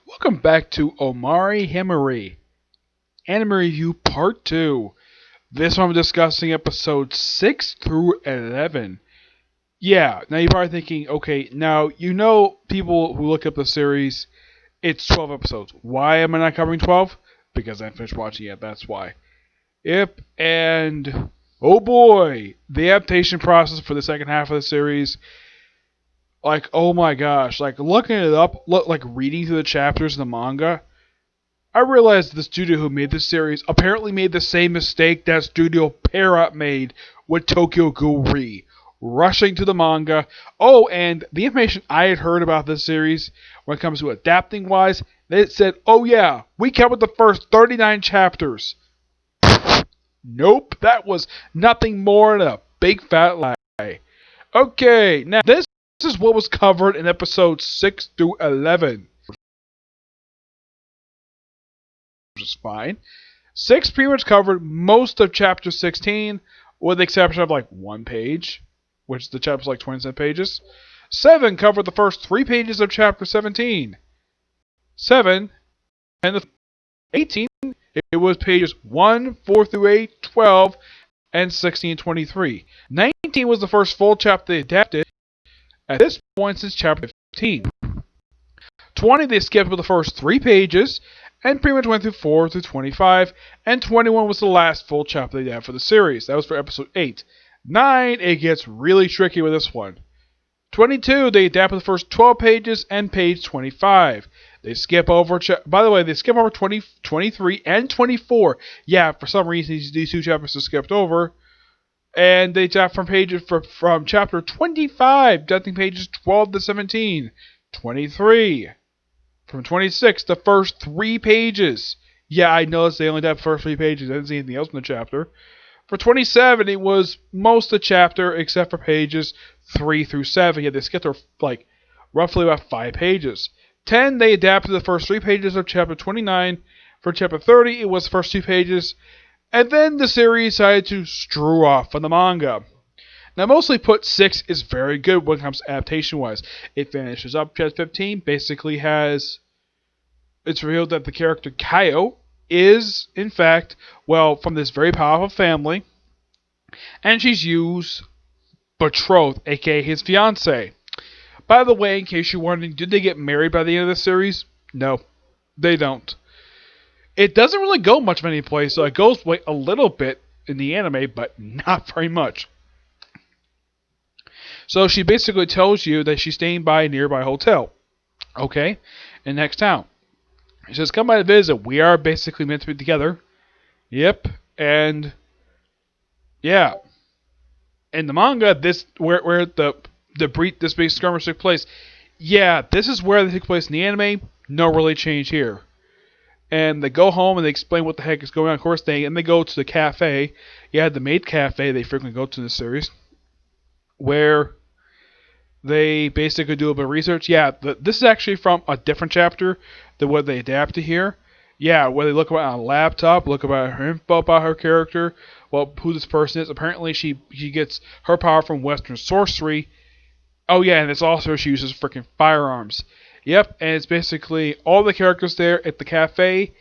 Welcome back to Omamori Himari, Anime Review Part 2. This one I'm discussing episodes 6 through 11. Yeah, now you're probably thinking, okay, now you know people who look up the series, it's 12 episodes. Why am I not covering 12? Because I haven't finished watching it, that's why. Yep, and oh boy, the adaptation process for the second half of the series, like, oh my gosh, like looking it up, like reading through the chapters in the manga, I realized the studio who made this series apparently made the same mistake that Studio Parrot made with Tokyo Ghoul Re, rushing to the manga. Oh, and the information I had heard about this series, when it comes to adapting wise, they said, oh yeah, we covered the first 39 chapters. Nope, that was nothing more than a big fat lie. Okay, now this is what was covered in episodes 6 through 11. Which is fine. 6 pretty much covered most of chapter 16, with the exception of like one page, which the chapter's like 27 pages. 7 covered the first 3 pages of chapter 17. 7 and the 18, it was pages 1, 4 through 8, 12, and 16, 23. 19 was the first full chapter they adapted at this point since chapter 15. 20 they skipped with the first 3 pages, and pretty much went through 4 through 25, and 21 was the last full chapter they had for the series. That was for episode 8. 9, it gets really tricky with this one. 22, they adapted the first 12 pages and page 25. They skip over, by the way, they skip over 20, 23, and 24. Yeah, for some reason, these 2 chapters are skipped over. And they adapt from chapter 25, adapting pages 12 to 17. 23. From 26, the first 3 pages. Yeah, I noticed they only did the first 3 pages. I didn't see anything else in the chapter. For 27, it was most of the chapter except for pages 3 through 7. Yeah, they skipped through like roughly about 5 pages. 10, they adapted the first 3 pages of chapter 29. For chapter 30, it was the first 2 pages. And then the series decided to screw off on the manga. Now, mostly put, 6 is very good when it comes to adaptation-wise. It finishes up chapter 15, basically has... It's revealed that the character Kaio is, in fact, well, from this very powerful family, and she's Yu's betrothed, aka his fiance. By the way, in case you're wondering, did they get married by the end of the series? No, they don't. It doesn't really go much of any place, so it goes like a little bit in the anime, but not very much. So she basically tells you that she's staying by a nearby hotel, okay, in the next town. She says, come by to visit. We are basically meant to be together. Yep. And yeah. In the manga, this where this big skirmish took place. Yeah, this is where they took place in the anime. No really change here. And they go home and they explain what the heck is going on. Of course, they go to the cafe. Yeah, the maid cafe they frequently go to in the series, where they basically do a bit of research. Yeah, this is actually from a different chapter than what they adapted here. Yeah, where they look about on a laptop, look about her info about her character, well, who this person is. Apparently, she gets her power from Western sorcery. Oh yeah, and it's also she uses freaking firearms. Yep, and it's basically all the characters there at the cafe,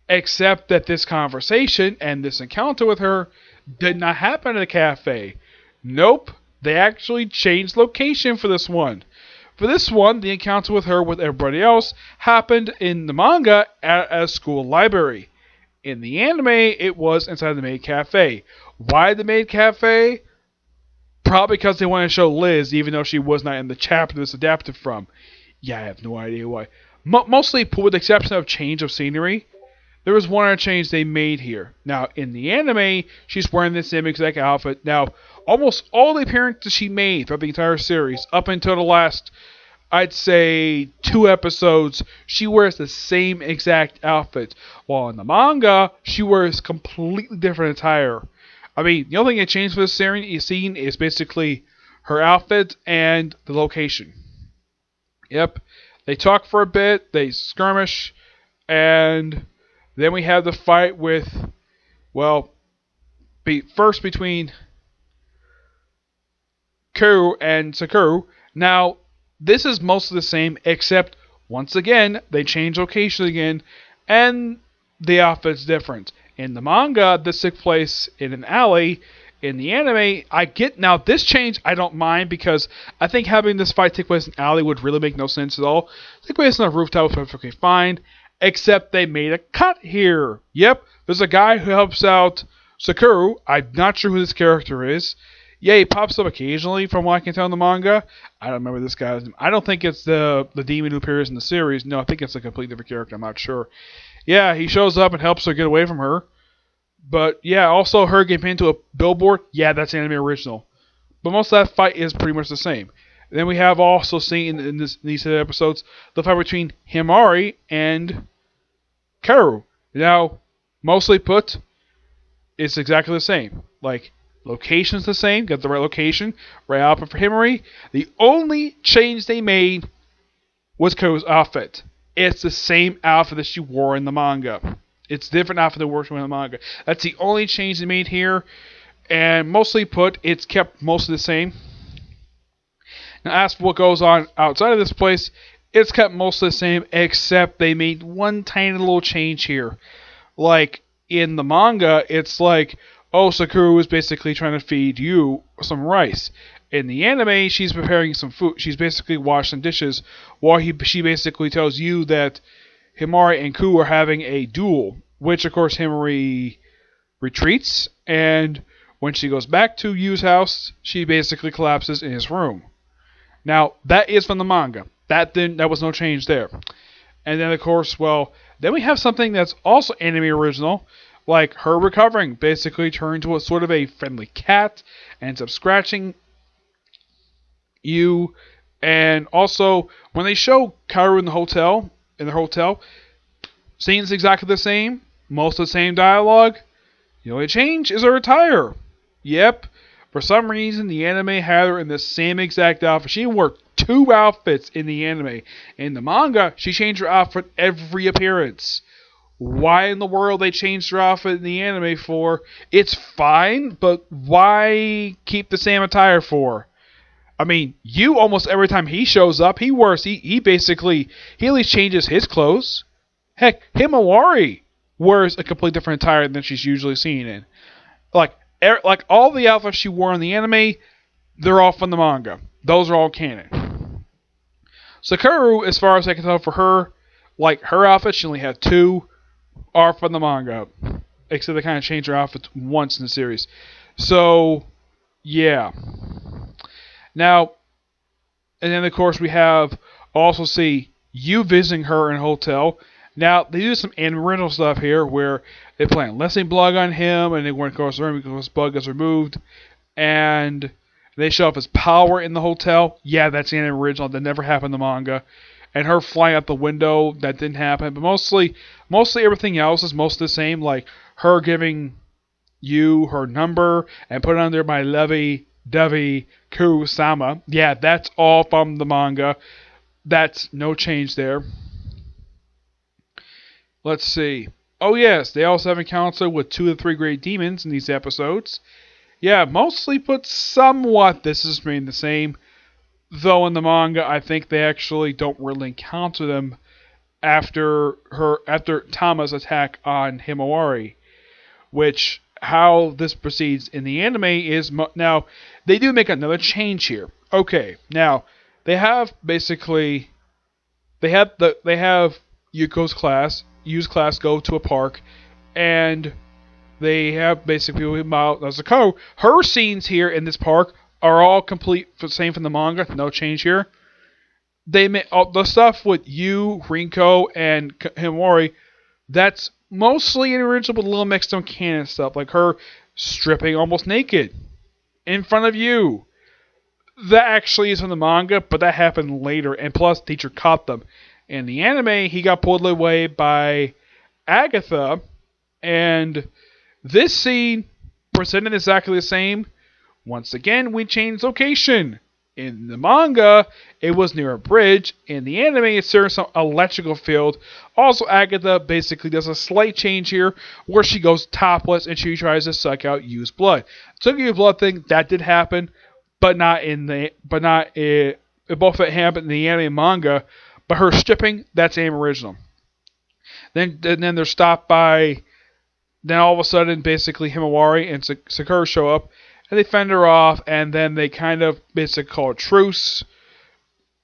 except that this conversation and this encounter with her did not happen at a cafe. Nope. They actually changed location for this one. For this one, the encounter with her with everybody else happened in the manga at a school library. In the anime, it was inside the maid cafe. Why the maid cafe? Probably because they wanted to show Liz, even though she was not in the chapter this adapted from. Yeah, I have no idea why. Mostly, with the exception of change of scenery, there was one other change they made here. Now, in the anime, she's wearing the same exact outfit. Now, almost all the appearances she made throughout the entire series, up until the last, I'd say, 2 episodes, she wears the same exact outfit. While in the manga, she wears completely different attire. I mean, the only thing that changed for this scene is basically her outfit and the location. Yep. They talk for a bit, they skirmish, and then we have the fight with, well, first between Kuru and Sakura. Now, this is mostly the same, except Once again, they change location again, and the outfit's different. In the manga, this took place in an alley. In the anime, I get now this change I don't mind because I think having this fight take place in an alley would really make no sense at all. Take place on a rooftop was perfectly fine, except they made a cut here. Yep, there's a guy who helps out Sakura. I'm not sure who this character is. Yeah, he pops up occasionally from what I can tell in the manga. I don't remember this guy's name. I don't think it's the demon who appears in the series. No, I think it's a completely different character. I'm not sure. Yeah, he shows up and helps her get away from her. But yeah, also her getting into a billboard. Yeah, that's anime original. But most of that fight is pretty much the same. Then we have also seen in these episodes the fight between Himari and Kaoru. Now, mostly put, it's exactly the same. Like, location's the same, got the right location, right outfit for Himari. The only change they made was Kaoru's outfit. It's the same outfit that she wore in the manga. It's different outfit that works in the manga. That's the only change they made here. And mostly put, it's kept mostly the same. Now, as for what goes on outside of this place, it's kept mostly the same, except they made one tiny little change here. Like, in the manga, it's like, oh, Sakura is basically trying to feed you some rice. In the anime, she's preparing some food. She's basically washing dishes while she basically tells you that Himari and Ku are having a duel, which, of course, Himari retreats, and when she goes back to Yu's house, she basically collapses in his room. Now, that is from the manga. That was no change there. And then, of course, well, then we have something that's also anime original, like her recovering, basically turned into a sort of a friendly cat, and ends up scratching you. And also, when they show Kaoru in the hotel, scene's exactly the same, most of the same dialogue. The only change is her attire. Yep. For some reason, the anime had her in the same exact outfit. She wore 2 outfits in the anime. In the manga, she changed her outfit every appearance. Why in the world they changed her outfit in the anime for? It's fine, but why keep the same attire for? I mean, you almost every time he shows up, he at least changes his clothes. Heck, Himawari wears a completely different attire than she's usually seen in. Like all the outfits she wore in the anime, they're all from the manga. Those are all canon. Sakura, as far as I can tell for her, like her outfit, she only had 2 are from the manga. Except they kind of changed her outfit once in the series. So, yeah. Now, and then of course we have also see you visiting her in a hotel. Now, they do some original stuff here where they plant a lesson blog on him, and they went across the room because this bug is removed, and they show off his power in the hotel. Yeah, that's an original. That never happened in the manga. And her flying out the window, that didn't happen. But mostly everything else is mostly the same, like her giving you her number and put on there my lovey-dovey Kusama. Yeah, that's all from the manga. That's no change there. Let's see. Oh yes, they also have encountered with 2 of the 3 great demons in these episodes. Yeah, mostly but somewhat this is remained the same. Though in the manga, I think they actually don't really encounter them after Tama's attack on Himawari. Which, how this proceeds in the anime is... Now, they do make another change here. Okay, now, they have basically... They have Yuko's class... Yu's class go to a park, and they have basically Sakura. Her scenes here in this park are all complete, same from the manga, no change here. They make the stuff with Yu, Rinko, and Himawari. That's mostly an original, but a little mixed on canon stuff, like her stripping almost naked in front of you. That actually is in the manga, but that happened later, and plus, the teacher caught them. In the anime, he got pulled away by Agatha, and this scene presented exactly the same. Once again, we changed location. In the manga, it was near a bridge. In the anime, it's near some electrical field. Also, Agatha basically does a slight change here, where she goes topless and she tries to suck out Yu's blood. Sucking Yu's blood thing that did happen, but not in the it both happened in the anime and manga. But her stripping, that's anime original. Then they're stopped by. Then all of a sudden, basically Himawari and Sakura show up, and they fend her off, and then they kind of basically call a truce,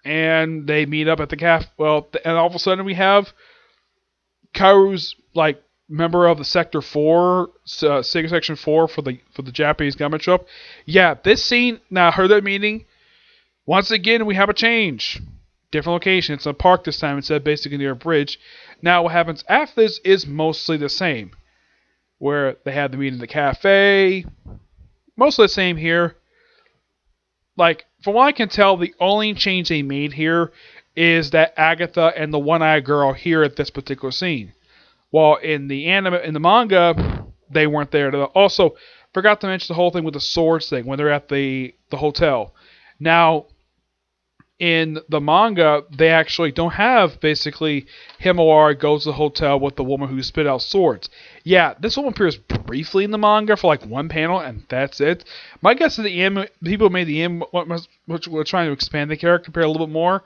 and they meet up at the cafe. Well, and all of a sudden we have Kaoru's like member of the Sector 4, Section 4 for the Japanese government show up. Yeah, this scene, now I heard that meeting. Once again, we have a change. Different location. It's a park this time instead of basically near a bridge. Now what happens after this is mostly the same. Where they had the meeting in the cafe. Mostly the same here. Like, from what I can tell, the only change they made here is that Agatha and the one-eyed girl here at this particular scene. While in the manga, they weren't there. Also, forgot to mention the whole thing with the swords thing when they're at the hotel. Now, in the manga, they actually don't have basically Himawari goes to the hotel with the woman who spit out swords. Yeah, this woman appears briefly in the manga for like one panel, and that's it. My guess is the people who made the anime which were trying to expand the character, compare a little bit more,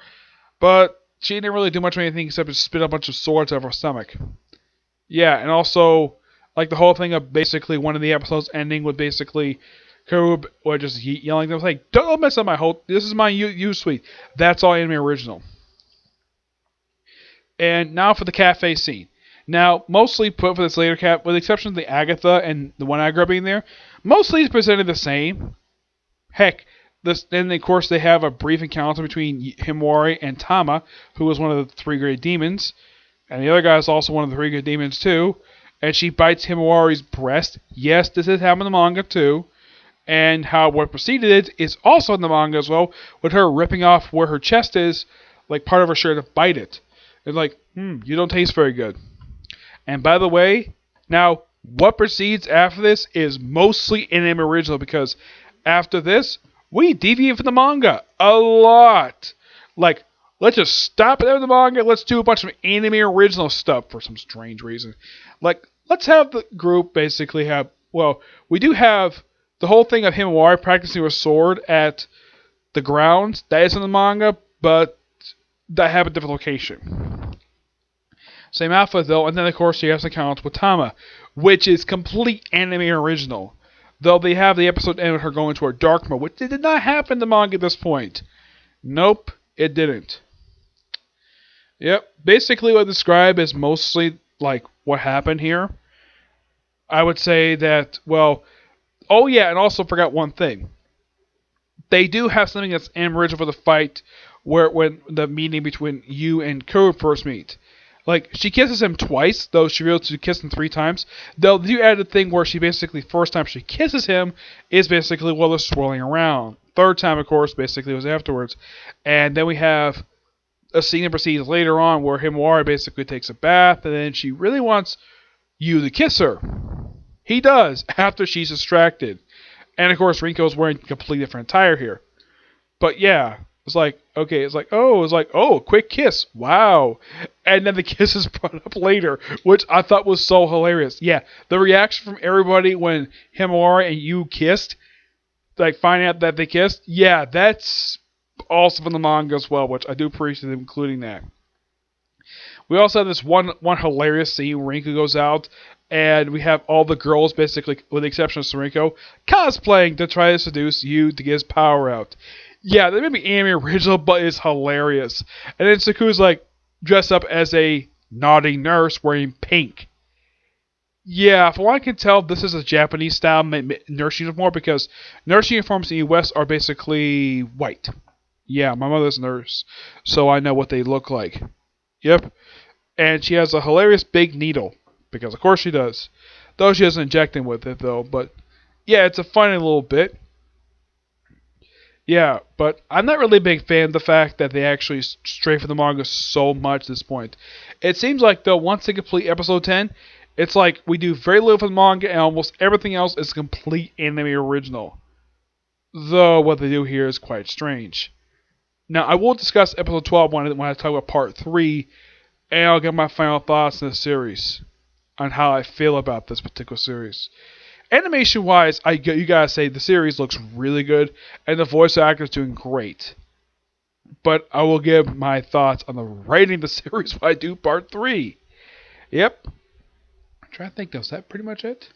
but she didn't really do much of anything except just spit a bunch of swords out of her stomach. Yeah, and also like the whole thing of basically one of the episodes ending with basically Kaoru or just yelling at them like, "Don't mess up my whole. This is my you suite." That's all anime original. And now for the cafe scene. Now, mostly put for this later cap, with the exception of the Agatha and the one-eyed girl being there, mostly it's presented the same. Heck, then of course they have a brief encounter between Himawari and Tama, who is one of the three great demons, and the other guy is also one of the three great demons too. And she bites Himawari's breast. Yes, this has happened in the manga too. And how what preceded it is also in the manga as well, with her ripping off where her chest is, like part of her shirt, to bite it. It's like, you don't taste very good. And by the way, now what proceeds after this is mostly anime original, because after this, we deviate from the manga a lot. Like, let's just stop it at the manga, let's do a bunch of anime original stuff for some strange reason. Like, let's have the group basically have, well, we do have the whole thing of Himawari practicing with sword at the grounds, that is in the manga, but that have a different location. Same outfit though, and then of course you have some accounts with Tama, which is complete anime original. Though they have the episode end with her going to her dark mode, which did not happen in the manga at this point. Nope, it didn't. Yep, basically what I describe is mostly like what happened here. I would say that, well, oh yeah, and also forgot one thing. They do have something that's original for the fight, where when the meeting between you and Kaoru first meet. Like, she kisses him twice, though she reveals to kiss him 3 times. Though you add a thing where she basically, first time she kisses him, is basically while they're swirling around. Third time, of course, basically was afterwards. And then we have a scene that proceeds later on where Himawari basically takes a bath, and then she really wants you to kiss her. He does, after she's distracted. And of course, Rinko's wearing completely different attire here. But yeah, it's like, okay, it's like, oh, quick kiss. Wow. And then the kiss is brought up later, which I thought was so hilarious. Yeah, the reaction from everybody when Himawari and you kissed, like finding out that they kissed, yeah, that's also from the manga as well, which I do appreciate them including that. We also have this one hilarious scene where Rinko goes out, and we have all the girls, basically, with the exception of Surinko, cosplaying to try to seduce you to get his power out. Yeah, that may be anime original, but it's hilarious. And then Saku's like dressed up as a naughty nurse wearing pink. Yeah, from what I can tell, this is a Japanese style nurse uniform, because nurse uniforms in the US are basically white. Yeah, my mother's a nurse, so I know what they look like. Yep. And she has a hilarious big needle, because of course she does. Though she doesn't inject him with it, though. But yeah, it's a funny little bit. Yeah, but I'm not really a big fan of the fact that they actually stray from the manga so much at this point. It seems like, though, once they complete episode 10, it's like we do very little for the manga and almost everything else is complete anime original. Though what they do here is quite strange. Now, I will discuss episode 12 when I talk about part 3, and I'll give my final thoughts on the series, on how I feel about this particular series. Animation-wise, you gotta say, the series looks really good, and the voice actor is doing great. but I will give my thoughts on the writing of the series when I do part 3. Yep. I'm trying to think, was that pretty much it?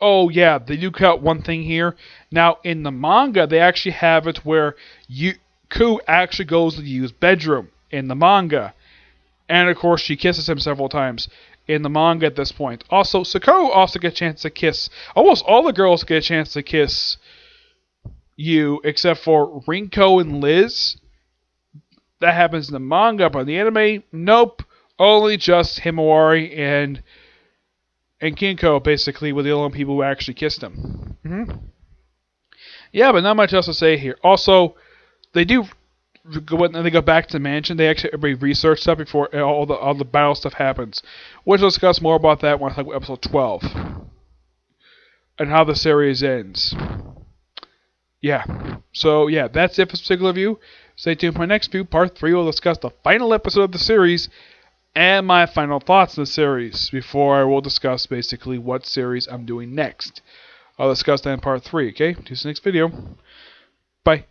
Oh yeah, they do cut one thing here. Now in the manga, they actually have it where Ku actually goes to Yu's bedroom in the manga, and of course she kisses him several times in the manga at this point. Also, Sakura also gets a chance to kiss. Almost all the girls get a chance to kiss Yu, except for Rinko and Liz. That happens in the manga, but in the anime, nope. Only just Himawari and Kinko basically were the only people who actually kissed him. Yeah, but not much else to say here. Also, they do when they go back to the mansion. They actually research stuff before all the battle stuff happens. Which we'll discuss more about that when I talk about episode 12 and how the series ends. Yeah. So yeah, that's it for this particular review. Stay tuned for my next view. Part 3 will discuss the final episode of the series and my final thoughts on the series before I will discuss basically what series I'm doing next. I'll discuss that in part 3, okay? See you in the next video. Bye.